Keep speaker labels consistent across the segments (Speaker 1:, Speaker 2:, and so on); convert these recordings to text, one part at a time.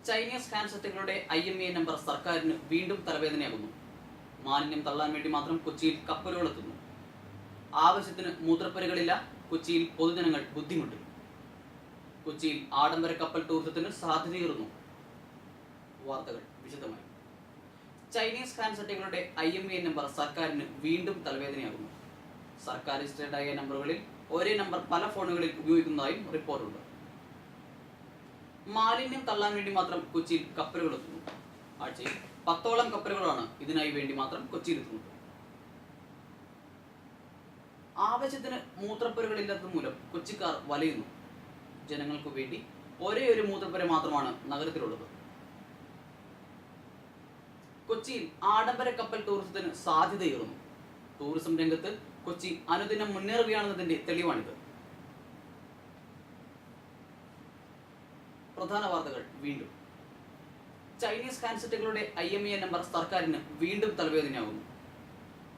Speaker 1: Chinese ഹാൻഡ്സെറ്റുകളുടെ IMEI number സർക്കാരിന് വീണ്ടും തലവേദനയാകുന്നു. മാലിന്യം തള്ളാൻ വേണ്ടി മാത്രം കൊച്ചിയിൽ കപ്പലുകൾ എത്തുന്നു. ആവശ്യത്തിന് മൂത്രപ്പുരകളില്ല. കൊച്ചിയിൽ പൊതുജനങ്ങൾ ബുദ്ധിമുട്ടി. കൊച്ചിയിൽ ആഡംബര കപ്പൽ ടൂറിസത്തിന് സാധ്യതയേറുന്നു. വാർത്തകൾ വിശദമായി. ചൈനീസ് ഹാൻഡ്സെറ്റുകളുടെ IMEI നമ്പർ സർക്കാരിന് വീണ്ടും തലവേദനയാകുന്നു. സർക്കാർ രജിസ്റ്റേർഡായ നമ്പറുകളിൽ ഒരേ നമ്പർ പല ഫോണുകളിൽ ഉപയോഗിക്കുന്നതായും റിപ്പോർട്ടുണ്ട്. മാലിന്യം തള്ളാൻ വേണ്ടി മാത്രം കൊച്ചിയിൽ കപ്പലുകൾ എത്തുന്നു. ആഴ്ചയിൽ 10ഓളം കപ്പലുകളാണ് ഇതിനായി വേണ്ടി മാത്രം കൊച്ചിയിലെത്തുന്നത്. ആവശ്യത്തിന് മൂത്രപ്പുരകളില്ലാത്തത് മൂലം കൊച്ചിക്കാർ വലയുന്നു. ജനങ്ങൾക്കു വേണ്ടി ഒരേ ഒരു മൂത്രപ്പുര മാത്രമാണ് നഗരത്തിലുള്ളത്. കൊച്ചിയിൽ ആഡംബര കപ്പൽ ടൂറിസത്തിന് സാധ്യതയേറുന്നു. ടൂറിസം രംഗത്ത് കൊച്ചി അനുദിനം മുന്നേറുകയാണെന്നതിന്റെ തെളിവാണിത്. പ്രധാന വാർത്തകൾ വീണ്ടും. ചൈനീസ് ഹാൻഡ്സെറ്റുകളുടെ IMEI നമ്പർ സർക്കാരിന് വീണ്ടും തലവേദനയാകുന്നു.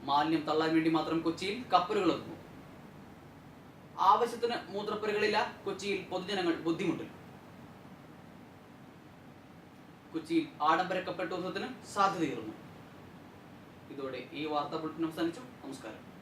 Speaker 1: മാലിന്യം തള്ളാൻ വേണ്ടി മാത്രം കൊച്ചിയിൽ കപ്പലുകൾ എത്തുന്നു. ആവശ്യത്തിന് മൂത്രപ്പുരകളില്ല. കൊച്ചിയിൽ പൊതുജനങ്ങൾ ബുദ്ധിമുട്ടിൽ. കൊച്ചിയിൽ ആഡംബര കപ്പൽ ടൂറിസത്തിന് സാധ്യതയേറുന്നു. ഇതോടെ ഈ വാർത്താ ബുള്ളറ്റിൻ അവസാനിച്ചു. നമസ്കാരം.